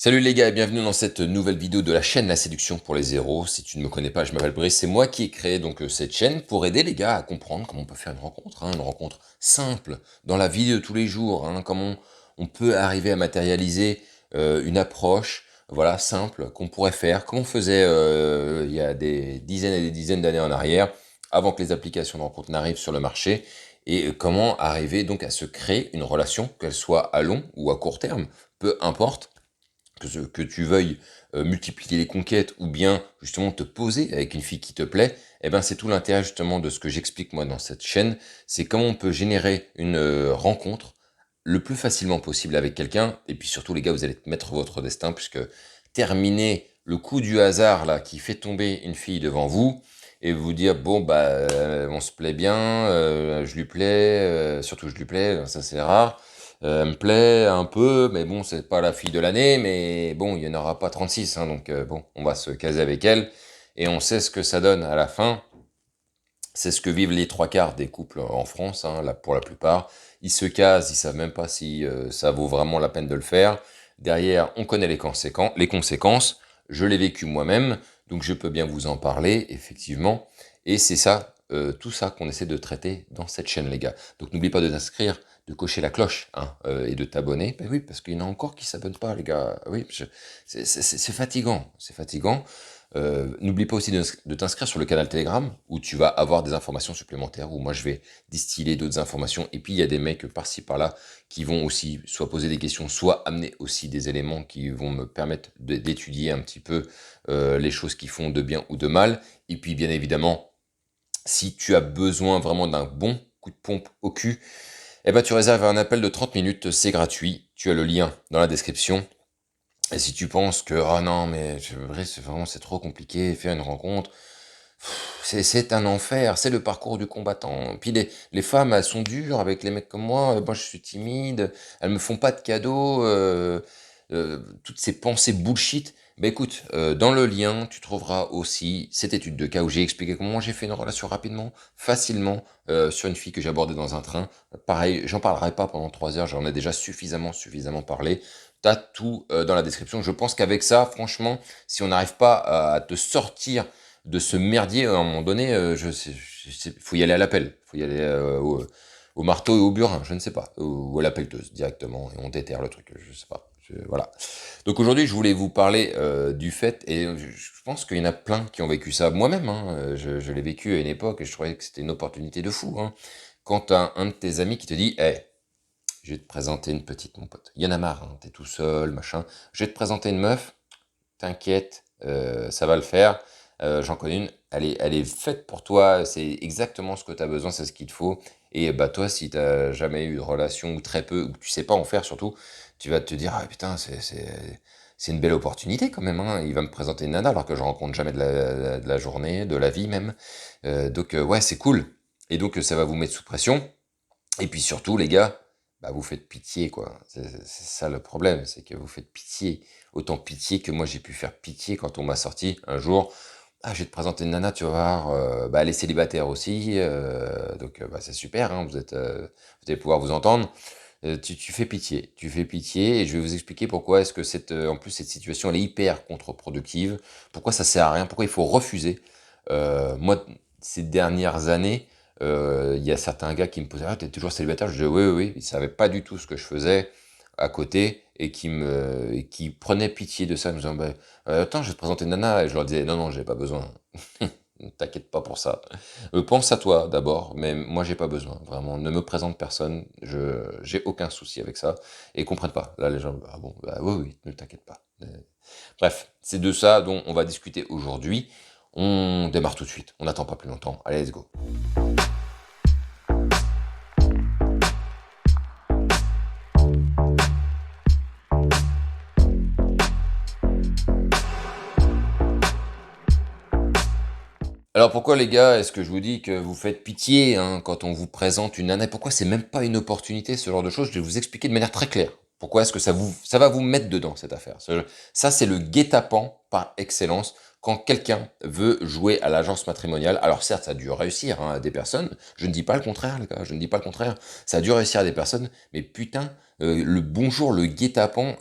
Salut les gars et bienvenue dans cette nouvelle vidéo de la chaîne La Séduction pour les zéros. Si tu ne me connais pas, je m'appelle Brice, c'est moi qui ai créé cette chaîne pour aider les gars à comprendre comment on peut faire une rencontre simple dans la vie de tous les jours, comment on peut arriver à matérialiser une approche, voilà, simple qu'on pourrait faire, comme on faisait il y a des dizaines et des dizaines d'années en arrière, avant que les applications de rencontre n'arrivent sur le marché, et comment arriver donc à se créer une relation, qu'elle soit à long ou à court terme, peu importe que tu veuilles multiplier les conquêtes ou bien justement te poser avec une fille qui te plaît, eh ben c'est tout l'intérêt justement de ce que j'explique moi dans cette chaîne, c'est comment on peut générer une rencontre le plus facilement possible avec quelqu'un, et puis surtout les gars, vous allez mettre votre destin, puisque terminer le coup du hasard là qui fait tomber une fille devant vous, et vous dire bon bah on se plaît bien, je lui plais, surtout je lui plais, ça c'est rare, elle me plaît un peu, mais bon, c'est pas la fille de l'année, mais bon, il y en aura pas 36, donc bon, on va se caser avec elle, et on sait ce que ça donne à la fin. C'est ce que vivent les trois quarts des couples en France, là, pour la plupart. Ils se casent, ils savent même pas si ça vaut vraiment la peine de le faire. Derrière, on connaît les conséquences. Je l'ai vécu moi-même, donc je peux bien vous en parler, effectivement. Et c'est ça, tout ça qu'on essaie de traiter dans cette chaîne, les gars. Donc n'oublie pas de t'inscrire, de cocher la cloche, et de t'abonner. Ben oui, parce qu'il y en a encore qui s'abonnent pas, les gars. Oui, c'est fatigant, c'est fatigant. N'oublie pas aussi de t'inscrire sur le canal Telegram où tu vas avoir des informations supplémentaires, où moi je vais distiller d'autres informations. Et puis il y a des mecs par-ci par-là qui vont aussi soit poser des questions, soit amener aussi des éléments qui vont me permettre d'étudier un petit peu les choses qui font de bien ou de mal. Et puis bien évidemment, si tu as besoin vraiment d'un bon coup de pompe au cul, eh ben tu réserves un appel de 30 minutes, c'est gratuit. Tu as le lien dans la description. Et si tu penses que, ah non, mais vrai, c'est trop compliqué, faire une rencontre, c'est un enfer, c'est le parcours du combattant. Puis les femmes, elles sont dures avec les mecs comme moi je suis timide, elles me font pas de cadeaux, toutes ces pensées bullshit. Ben écoute, dans le lien, tu trouveras aussi cette étude de cas où j'ai expliqué comment j'ai fait une relation rapidement, facilement, sur une fille que j'abordais dans un train. Pareil, j'en parlerai pas pendant 3 heures, j'en ai déjà suffisamment parlé. T'as tout dans la description. Je pense qu'avec ça, franchement, si on n'arrive pas à te sortir de ce merdier, à un moment donné, faut y aller à l'appel, faut y aller au marteau et au burin, je ne sais pas, ou à la pelleteuse directement, et on déterre le truc, je sais pas. Voilà. Donc aujourd'hui, je voulais vous parler du fait, et je pense qu'il y en a plein qui ont vécu ça moi-même, je l'ai vécu à une époque, et je trouvais que c'était une opportunité de fou, quand t'as un de tes amis qui te dit, hey, je vais te présenter une petite, mon pote. Il y en a marre, t'es tout seul, machin. Je vais te présenter une meuf, t'inquiète, ça va le faire. J'en connais une, elle est faite pour toi, c'est exactement ce que tu as besoin, c'est ce qu'il te faut. Et bah toi, si t'as jamais eu de relation, ou très peu, ou que tu sais pas en faire surtout, tu vas te dire, ah putain, c'est une belle opportunité quand même, il va me présenter une nana alors que je rencontre jamais de la journée, de la vie même. Donc ouais, c'est cool. Et donc ça va vous mettre sous pression. Et puis surtout, les gars, bah vous faites pitié, quoi. C'est ça le problème, c'est que vous faites pitié. Autant pitié que moi j'ai pu faire pitié quand on m'a sorti un jour. Ah, je vais te présenter une nana, tu vas voir. Bah, elle est célibataire aussi, donc bah, c'est super, vous allez pouvoir vous entendre. Tu fais pitié, et je vais vous expliquer pourquoi est-ce que en plus cette situation elle est hyper contre-productive, pourquoi ça sert à rien, pourquoi il faut refuser. Moi, ces dernières années, il y a certains gars qui me posaient, ah, t'es toujours célibataire? Je disais, oui, oui, oui, ils savaient pas du tout ce que je faisais à côté, et qui prenaient pitié de ça, en me disant, bah, attends, je vais te présenter une nana, et je leur disais, non, non, j'ai pas besoin. Ne t'inquiète pas pour ça. Pense à toi d'abord, mais moi j'ai pas besoin. Vraiment, ne me présente personne. J'ai aucun souci avec ça. Et ils comprennent pas. Là, les gens, ah bon, bah oui, oui, ne t'inquiète pas. Bref, c'est de ça dont on va discuter aujourd'hui. On démarre tout de suite. On n'attend pas plus longtemps. Allez, let's go. Alors pourquoi les gars, est-ce que je vous dis que vous faites pitié quand on vous présente une nana? Pourquoi c'est même pas une opportunité, ce genre de choses? Je vais vous expliquer de manière très claire. Pourquoi est-ce que ça va vous mettre dedans, cette affaire? Ça, c'est le guet-apens par excellence quand quelqu'un veut jouer à l'agence matrimoniale. Alors certes, ça a dû réussir à des personnes. Je ne dis pas le contraire, les gars. Je ne dis pas le contraire. Ça a dû réussir à des personnes. Mais putain, le bonjour, le guet-apens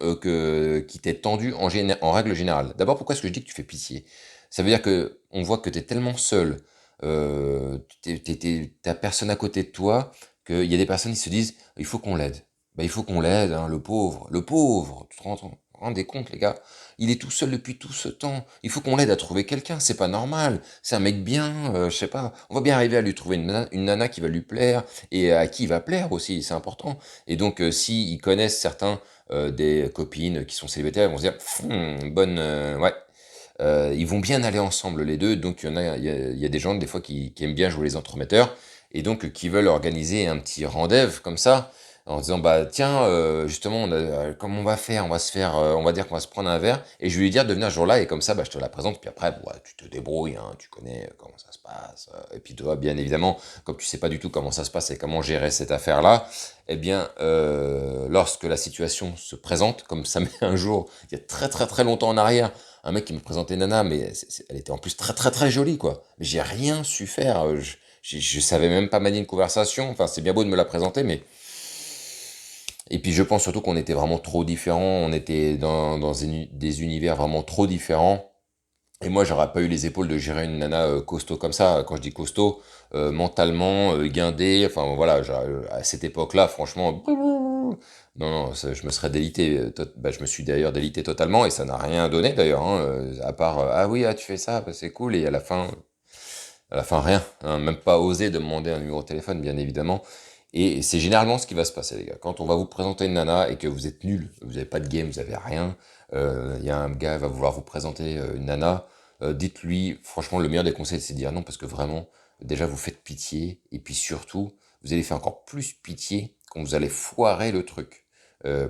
qui t'est tendu en règle générale. D'abord, pourquoi est-ce que je dis que tu fais pitié? Ça veut dire que on voit que tu es tellement seul, tu personne à côté de toi, qu'il y a des personnes qui se disent: «Il faut qu'on l'aide». Bah, il faut qu'on l'aide, hein, le pauvre, tu te rendez compte les gars? Il est tout seul depuis tout ce temps. Il faut qu'on l'aide à trouver quelqu'un, c'est pas normal. C'est un mec bien, je sais pas, on va bien arriver à lui trouver une nana qui va lui plaire et à qui il va plaire aussi, c'est important. Et donc, si ils connaissent certains des copines qui sont célibataires, ils vont se dire: bonne, ouais, ils vont bien aller ensemble les deux. Donc, il y a des gens des fois qui aiment bien jouer les entremetteurs et donc qui veulent organiser un petit rendez-vous comme ça en disant bah tiens justement comment on va faire, on va se faire, on va dire qu'on va se prendre un verre et je vais lui dire de venir ce jour-là et comme ça bah, je te la présente puis après ouais, tu te débrouilles, hein, tu connais comment ça se passe et puis toi bien évidemment comme tu sais pas du tout comment ça se passe et comment gérer cette affaire-là, eh bien lorsque la situation se présente comme ça m'est un jour il y a très très très longtemps en arrière un mec qui me présentait Nana mais elle était en plus très très très jolie quoi, mais j'ai rien su faire, je savais même pas manier une conversation, enfin c'est bien beau de me la présenter mais et puis je pense surtout qu'on était vraiment trop différents, on était dans des univers vraiment trop différents. Et moi, j'aurais pas eu les épaules de gérer une nana costaud comme ça. Quand je dis costaud, mentalement, guindé, enfin voilà, à cette époque-là, franchement, non, non, je me serais délité. Bah, je me suis d'ailleurs délité totalement et ça n'a rien donné d'ailleurs, hein, à part ah oui, ah, tu fais ça, bah, c'est cool. Et à la fin rien, hein, même pas osé demander un numéro de téléphone, bien évidemment. Et c'est généralement ce qui va se passer, les gars. Quand on va vous présenter une nana et que vous êtes nul, vous n'avez pas de game, vous n'avez rien, il y a un gars qui va vouloir vous présenter une nana, dites-lui, franchement, le meilleur des conseils, c'est de dire non, parce que vraiment, déjà, vous faites pitié, et puis surtout, vous allez faire encore plus pitié quand vous allez foirer le truc.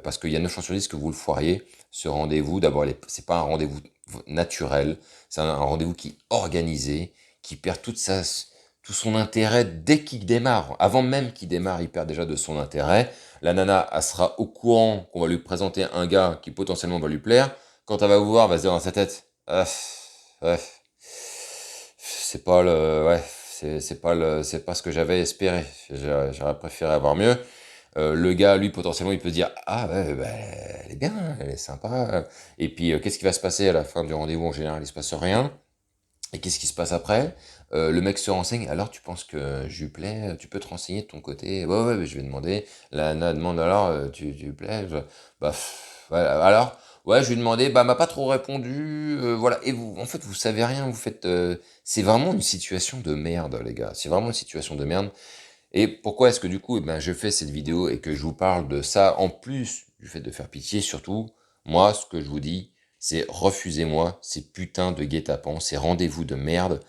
Parce qu'il y a 9 chances sur 10 que vous le foiriez, ce rendez-vous. D'abord, c'est pas un rendez-vous naturel, c'est un rendez-vous qui est organisé, qui perd tout son intérêt dès qu'il démarre. Avant même qu'il démarre, il perd déjà de son intérêt. La nana, elle sera au courant qu'on va lui présenter un gars qui potentiellement va lui plaire. Quand elle va vous voir, elle va se dire dans sa tête, ah, ouais, c'est pas le, ouais, c'est pas ce que j'avais espéré. J'aurais préféré avoir mieux. Le gars, lui, potentiellement, il peut se dire, ah ouais, bah, elle est bien, elle est sympa. Et puis, qu'est-ce qui va se passer à la fin du rendez-vous? En général, il se passe rien. Et qu'est-ce qui se passe après? Le mec se renseigne. Alors, tu penses que je lui plais? Tu peux te renseigner de ton côté? Ouais, ouais, je vais demander. La nana demande alors, tu lui plais? Bah, voilà. Alors, ouais, je lui ai demandé. Bah, elle m'a pas trop répondu. Voilà. Et vous, en fait, vous savez rien. Vous faites. C'est vraiment une situation de merde, les gars. C'est vraiment une situation de merde. Et pourquoi est-ce que du coup, eh ben, je fais cette vidéo et que je vous parle de ça, en plus du fait de faire pitié, surtout, moi, ce que je vous dis, c'est refusez-moi ces putains de guet-apens, ces rendez-vous de merde.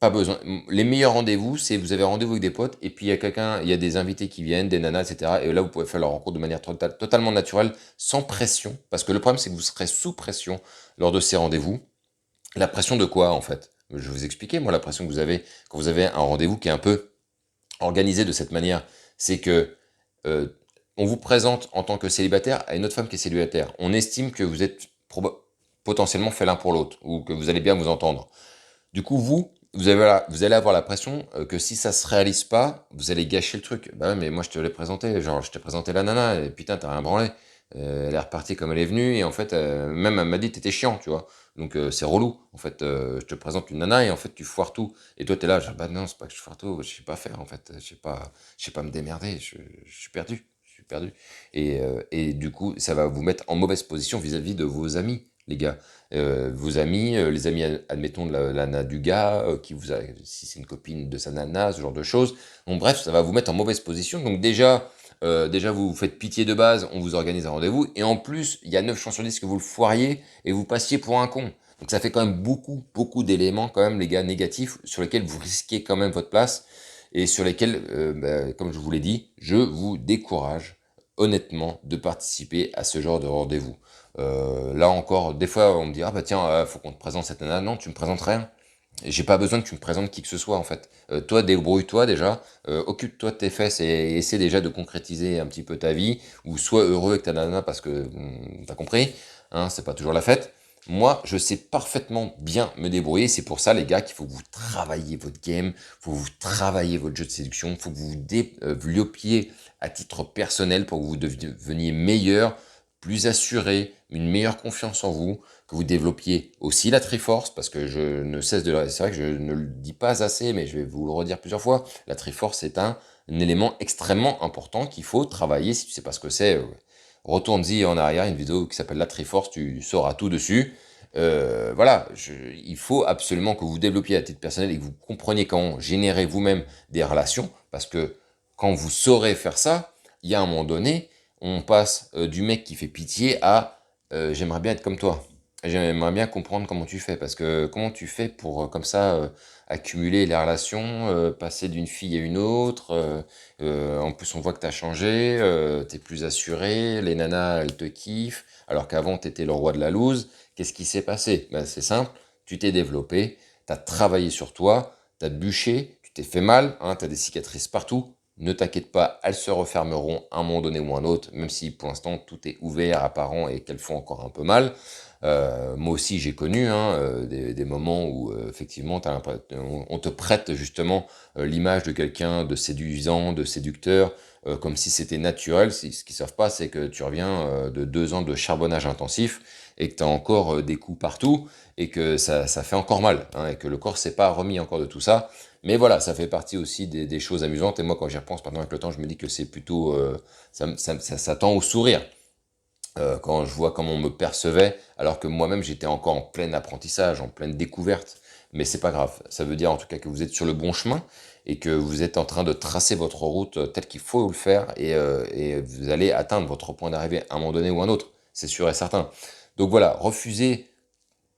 Pas besoin. Les meilleurs rendez-vous, c'est vous avez rendez-vous avec des potes, et puis il y a quelqu'un, il y a des invités qui viennent, des nanas, etc. Et là, vous pouvez faire leur rencontre de manière totalement naturelle, sans pression. Parce que le problème, c'est que vous serez sous pression lors de ces rendez-vous. La pression de quoi, en fait? Je vais vous expliquer, moi, la pression que vous avez quand vous avez un rendez-vous qui est un peu organisé de cette manière, c'est que euh, on vous présente en tant que célibataire à une autre femme qui est célibataire. On estime que vous êtes potentiellement fait l'un pour l'autre, ou que vous allez bien vous entendre. Du coup, vous allez avoir la pression que si ça se réalise pas, vous allez gâcher le truc. Bah ouais, mais moi je te l'ai présenté, genre je t'ai présenté la nana, et putain, t'as rien branlé. Elle est repartie comme elle est venue, et en fait, même elle m'a dit t'étais chiant, tu vois. Donc c'est relou. En fait, je te présente une nana, et en fait, tu foires tout. Et toi, t'es là, genre, bah non, c'est pas que je foire tout, je sais pas faire, en fait. Je sais pas me démerder, je suis perdu. Je suis perdu. Et du coup, ça va vous mettre en mauvaise position vis-à-vis de vos amis, les gars. Vos amis, les amis, admettons, de la nana du gars, si c'est une copine de sa nana, ce genre de choses. Donc bref, ça va vous mettre en mauvaise position. Donc déjà vous faites pitié de base, on vous organise un rendez-vous, et en plus, il y a 9 chances sur 10 que vous le foiriez et vous passiez pour un con. Donc ça fait quand même beaucoup, beaucoup d'éléments, quand même, les gars, négatifs, sur lesquels vous risquez quand même votre place, et sur lesquels, bah, comme je vous l'ai dit, je vous décourage honnêtement de participer à ce genre de rendez-vous. Là encore, des fois, on me dit, ah bah tiens, faut qu'on te présente cette nana. Non, tu me présentes rien. J'ai pas besoin que tu me présentes qui que ce soit, en fait. Toi, débrouille-toi déjà, occupe-toi de tes fesses et essaie déjà de concrétiser un petit peu ta vie, ou sois heureux avec ta nana parce que, t'as compris, hein, c'est pas toujours la fête. Moi, je sais parfaitement bien me débrouiller. C'est pour ça, les gars, qu'il faut que vous travaillez votre game, faut que vous travaillez votre jeu de séduction, faut que vous développiez à titre personnel pour que vous deveniez meilleur, plus assuré, une meilleure confiance en vous, que vous développiez aussi la Triforce, parce que je ne cesse de le... C'est vrai que je ne le dis pas assez, mais je vais vous le redire plusieurs fois. La Triforce est un élément extrêmement important qu'il faut travailler. Si tu sais pas ce que c'est, retourne-y en arrière, une vidéo qui s'appelle La Triforce, tu sauras tout dessus. Voilà, il faut absolument que vous développiez à titre personnel et que vous compreniez comment générer vous-même des relations, parce que quand vous saurez faire ça, il y a un moment donné, on passe du mec qui fait pitié à j'aimerais bien être comme toi. J'aimerais bien comprendre comment tu fais, parce que comment tu fais pour comme ça accumuler les relations, passer d'une fille à une autre, en plus on voit que tu as changé, tu es plus assuré, les nanas elles te kiffent, alors qu'avant tu étais le roi de la loose. Qu'est-ce qui s'est passé? Ben, c'est simple, tu t'es développé, tu as travaillé sur toi, tu as bûché, tu t'es fait mal, hein, tu as des cicatrices partout. Ne t'inquiète pas, elles se refermeront à un moment donné ou un autre, même si pour l'instant tout est ouvert, apparent et qu'elles font encore un peu mal. Moi aussi j'ai connu hein, des moments où effectivement on te prête justement l'image de quelqu'un de séduisant, de séducteur, comme si c'était naturel. Ce qu'ils savent pas, c'est que tu reviens de 2 ans de charbonnage intensif et que tu as encore des coups partout et que ça fait encore mal, hein, et que le corps s'est pas remis encore de tout ça. Mais voilà, ça fait partie aussi des choses amusantes. Et moi, quand j'y repense maintenant avec le temps, je me dis que c'est plutôt, ça tend au sourire. Quand je vois comment on me percevait, alors que moi-même j'étais encore en plein apprentissage, en pleine découverte. Mais c'est pas grave, ça veut dire en tout cas que vous êtes sur le bon chemin et que vous êtes en train de tracer votre route telle qu'il faut le faire et vous allez atteindre votre point d'arrivée à un moment donné ou un autre, c'est sûr et certain. Donc voilà, refusez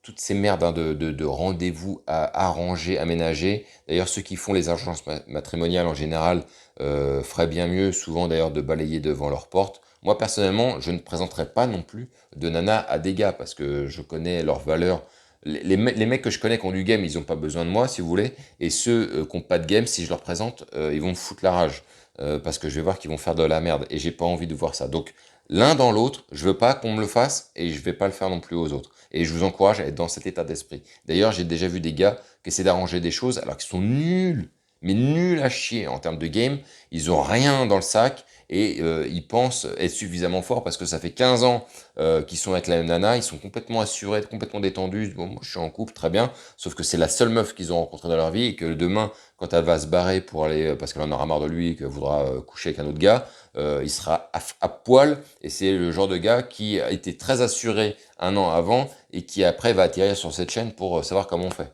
toutes ces merdes hein, de rendez-vous à arranger, aménager. D'ailleurs, ceux qui font les agences matrimoniales en général feraient bien mieux, souvent d'ailleurs, de balayer devant leur porte. Moi, personnellement, je ne présenterai pas non plus de nana à des gars parce que je connais leurs valeurs. Les mecs que je connais qui ont du game, ils n'ont pas besoin de moi, si vous voulez. Et ceux qui n'ont pas de game, si je leur présente, ils vont me foutre la rage. Parce que je vais voir qu'ils vont faire de la merde. Et j'ai pas envie de voir ça. Donc, l'un dans l'autre, je veux pas qu'on me le fasse et je vais pas le faire non plus aux autres. Et je vous encourage à être dans cet état d'esprit. D'ailleurs, j'ai déjà vu des gars qui essaient d'arranger des choses alors qu'ils sont nuls, mais nuls à chier en termes de game. Ils ont rien dans le sac et ils pensent être suffisamment forts parce que ça fait 15 ans qu'ils sont avec la même nana, ils sont complètement assurés, complètement détendus. Bon, moi, je suis en couple, très bien. Sauf que c'est la seule meuf qu'ils ont rencontrée dans leur vie et que demain, quand elle va se barrer pour aller, parce qu'elle en aura marre de lui et qu'elle voudra coucher avec un autre gars, il sera à poil et c'est le genre de gars qui a été très assuré un an avant et qui après va atterrir sur cette chaîne pour savoir comment on fait.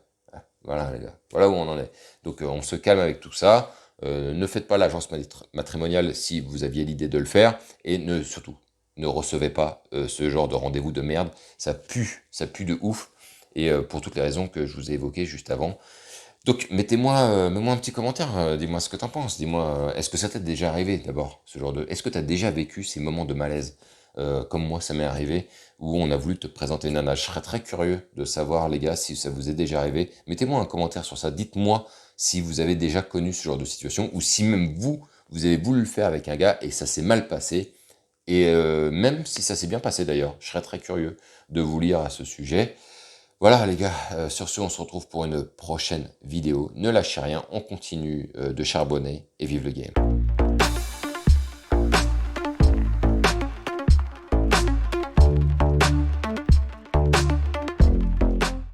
Voilà les gars, voilà où on en est. Donc on se calme avec tout ça. Ne faites pas l'agence matrimoniale si vous aviez l'idée de le faire et surtout ne recevez pas ce genre de rendez-vous de merde. Ça pue de ouf et pour toutes les raisons que je vous ai évoquées juste avant. Donc mets-moi un petit commentaire, dis-moi ce que t'en penses, dis-moi, est-ce que ça t'est déjà arrivé d'abord, ce genre de... Est-ce que t'as déjà vécu ces moments de malaise, comme moi ça m'est arrivé, où on a voulu te présenter une nana? Je serais très curieux de savoir les gars si ça vous est déjà arrivé, mettez-moi un commentaire sur ça, dites-moi si vous avez déjà connu ce genre de situation, ou si même vous avez voulu le faire avec un gars et ça s'est mal passé, et même si ça s'est bien passé d'ailleurs, je serais très curieux de vous lire à ce sujet. Voilà les gars, sur ce on se retrouve pour une prochaine vidéo. Ne lâchez rien, on continue de charbonner et vive le game.